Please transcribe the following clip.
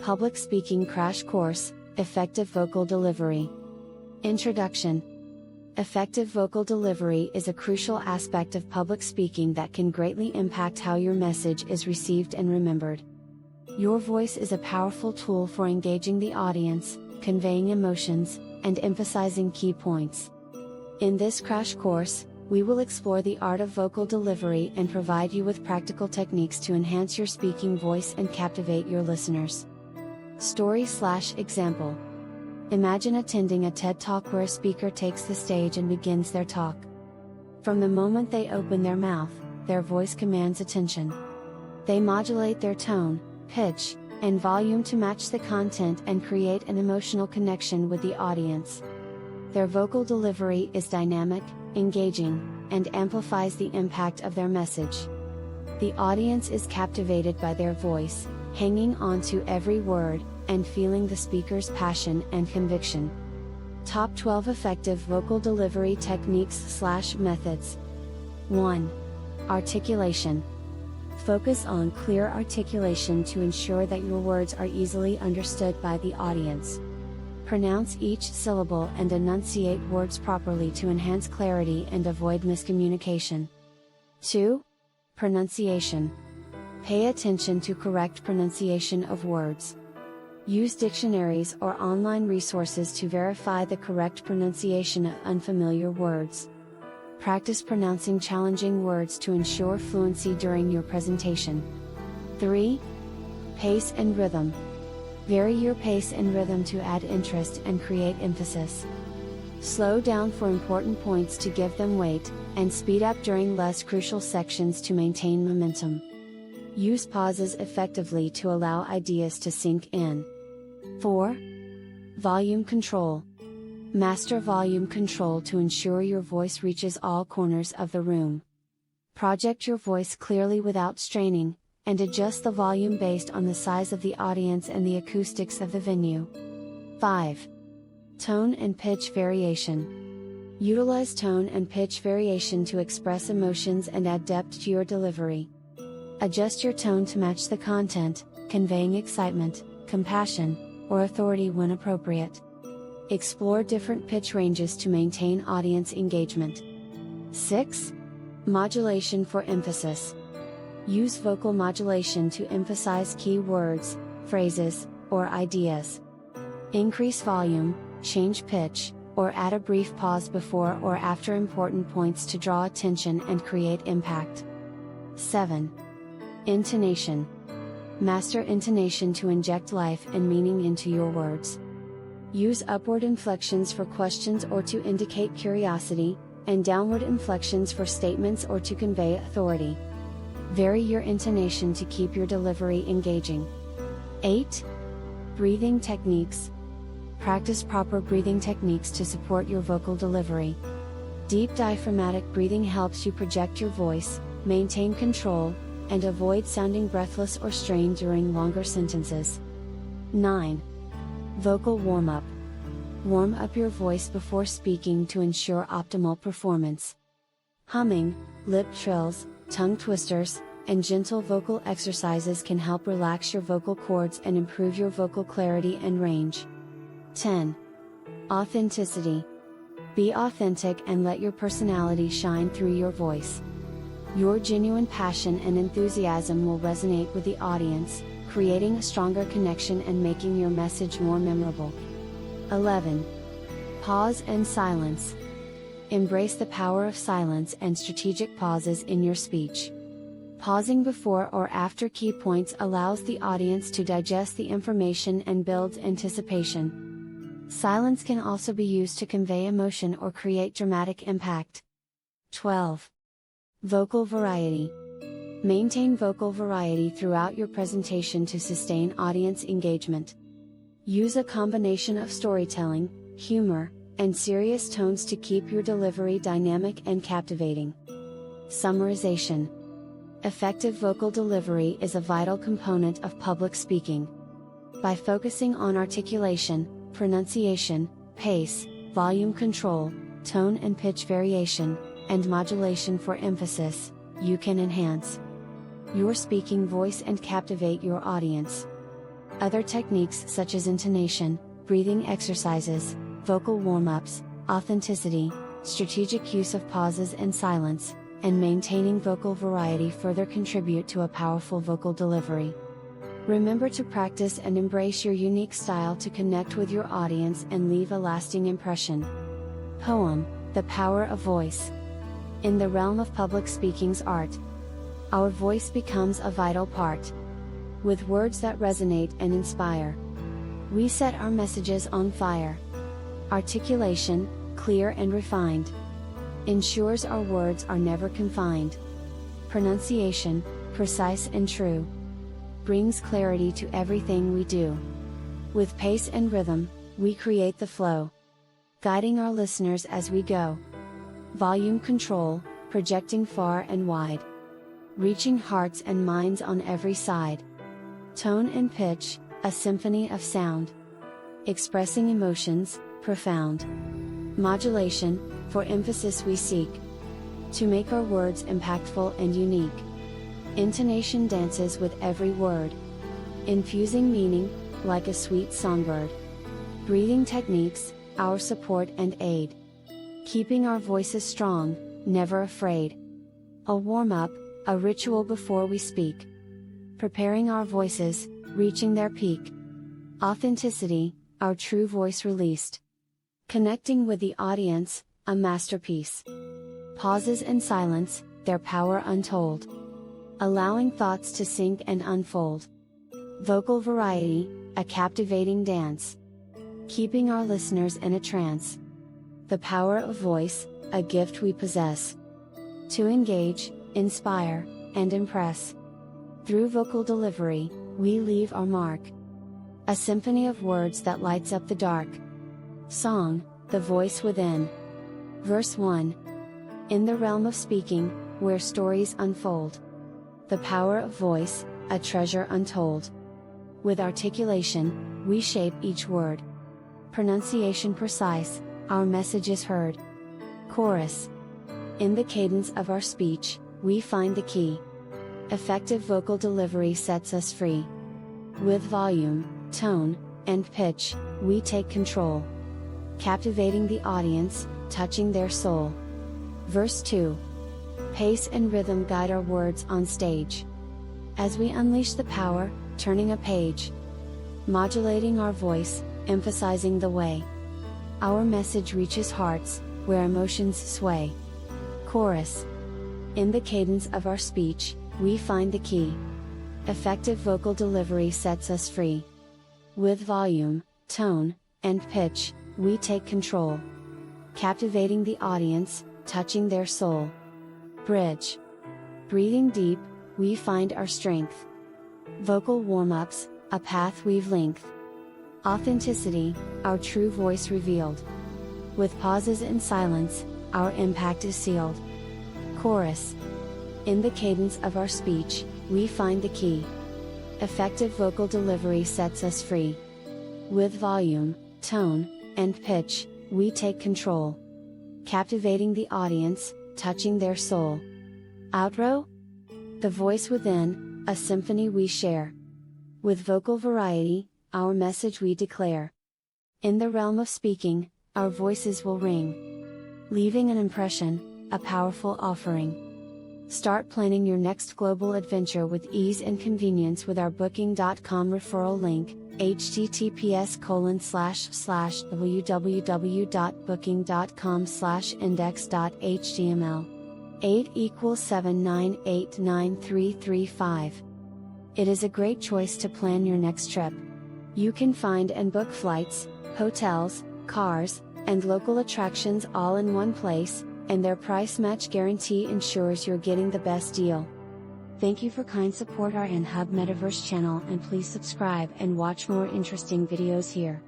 Public Speaking Crash Course, Effective Vocal Delivery. Introduction. Effective vocal delivery is a crucial aspect of public speaking that can greatly impact how your message is received and remembered. Your voice is a powerful tool for engaging the audience, conveying emotions, and emphasizing key points. In this crash course, we will explore the art of vocal delivery and provide you with practical techniques to enhance your speaking voice and captivate your listeners. Story/example. Imagine attending a TED Talk where a speaker takes the stage and begins their talk. From the moment they open their mouth, their voice commands attention. They modulate their tone, pitch, and volume to match the content and create an emotional connection with the audience. Their vocal delivery is dynamic, engaging, and amplifies the impact of their message. The audience is captivated by their voice, hanging on to every word, and feeling the speaker's passion and conviction. Top 12 Effective Vocal Delivery Techniques/Methods. 1. Articulation. Focus on clear articulation to ensure that your words are easily understood by the audience. Pronounce each syllable and enunciate words properly to enhance clarity and avoid miscommunication. 2. Pronunciation. Pay attention to correct pronunciation of words. Use dictionaries or online resources to verify the correct pronunciation of unfamiliar words. Practice pronouncing challenging words to ensure fluency during your presentation. 3. Pace and rhythm. Vary your pace and rhythm to add interest and create emphasis. Slow down for important points to give them weight, and speed up during less crucial sections to maintain momentum. Use pauses effectively to allow ideas to sink in. 4. Volume control. Master volume control to ensure your voice reaches all corners of the room. Project your voice clearly without straining, and adjust the volume based on the size of the audience and the acoustics of the venue. 5. Tone and pitch variation. Utilize tone and pitch variation to express emotions and add depth to your delivery. Adjust your tone to match the content, conveying excitement, compassion, or authority when appropriate. Explore different pitch ranges to maintain audience engagement. 6. Modulation for emphasis. Use vocal modulation to emphasize key words, phrases, or ideas. Increase volume, change pitch, or add a brief pause before or after important points to draw attention and create impact. 7. Intonation. Master intonation to inject life and meaning into your words. Use upward inflections for questions or to indicate curiosity, and downward inflections for statements or to convey authority. Vary your intonation to keep your delivery engaging. 8. Breathing techniques. Practice proper breathing techniques to support your vocal delivery. Deep diaphragmatic breathing helps you project your voice, maintain control, and avoid sounding breathless or strained during longer sentences. 9. Vocal warm-up. Warm up your voice before speaking to ensure optimal performance. Humming, lip trills, tongue twisters, and gentle vocal exercises can help relax your vocal cords and improve your vocal clarity and range. 10. Authenticity. Be authentic and let your personality shine through your voice. Your genuine passion and enthusiasm will resonate with the audience, creating a stronger connection and making your message more memorable. 11. Pause and silence. Embrace the power of silence and strategic pauses in your speech. Pausing before or after key points allows the audience to digest the information and builds anticipation. Silence can also be used to convey emotion or create dramatic impact. 12. Vocal variety. Maintain vocal variety throughout your presentation to sustain audience engagement. Use a combination of storytelling, humor, and serious tones to keep your delivery dynamic and captivating. Summarization. Effective vocal delivery is a vital component of public speaking. By focusing on articulation, pronunciation, pace, volume control, tone and pitch variation, and modulation for emphasis, you can enhance your speaking voice and captivate your audience. Other techniques such as intonation, breathing exercises, vocal warm-ups, authenticity, strategic use of pauses and silence, and maintaining vocal variety further contribute to a powerful vocal delivery. Remember to practice and embrace your unique style to connect with your audience and leave a lasting impression. Poem, The Power of Voice. In the realm of public speaking's art, our voice becomes a vital part. With words that resonate and inspire, we set our messages on fire. Articulation, clear and refined, ensures our words are never confined. Pronunciation, precise and true, brings clarity to everything we do. With pace and rhythm, we create the flow, guiding our listeners as we go. Volume control, projecting far and wide, reaching hearts and minds on every side. Tone and pitch, a symphony of sound, expressing emotions, profound. Modulation, for emphasis we seek, to make our words impactful and unique. Intonation dances with every word, infusing meaning, like a sweet songbird. Breathing techniques, our support and aid, keeping our voices strong, never afraid. A warm-up, a ritual before we speak, preparing our voices, reaching their peak. Authenticity, our true voice released, connecting with the audience, a masterpiece. Pauses and silence, their power untold, allowing thoughts to sink and unfold. Vocal variety, a captivating dance, keeping our listeners in a trance. The power of voice, a gift we possess, to engage, inspire, and impress. Through vocal delivery, we leave our mark. A symphony of words that lights up the dark. Song, The Voice Within. Verse 1. In the realm of speaking, where stories unfold, the power of voice, a treasure untold. With articulation, we shape each word. Pronunciation precise, our message is heard. Chorus. In the cadence of our speech, we find the key. Effective vocal delivery sets us free. With volume, tone, and pitch, we take control, captivating the audience, touching their soul. Verse 2. Pace and rhythm guide our words on stage, as we unleash the power, turning a page. Modulating our voice, emphasizing the way our message reaches hearts, where emotions sway. Chorus. In the cadence of our speech, we find the key. Effective vocal delivery sets us free. With volume, tone, and pitch, we take control, captivating the audience, touching their soul. Bridge. Breathing deep, we find our strength. Vocal warm-ups, a path weave length. Authenticity, our true voice revealed. With pauses and silence, our impact is sealed. Chorus. In the cadence of our speech, we find the key. Effective vocal delivery sets us free. With volume, tone, and pitch, we take control, captivating the audience, touching their soul. Outro. The voice within, a symphony we share. With vocal variety, our message we declare. In the realm of speaking, our voices will ring, leaving an impression, a powerful offering. Start planning your next global adventure with ease and convenience with our Booking.com referral link, https://www.booking.com/index.html. 8 = 7989335. It is a great choice to plan your next trip. You can find and book flights, hotels, cars, and local attractions all in one place, and their price match guarantee ensures you're getting the best deal. Thank you for kind support our InHub Metaverse channel, and please subscribe and watch more interesting videos here.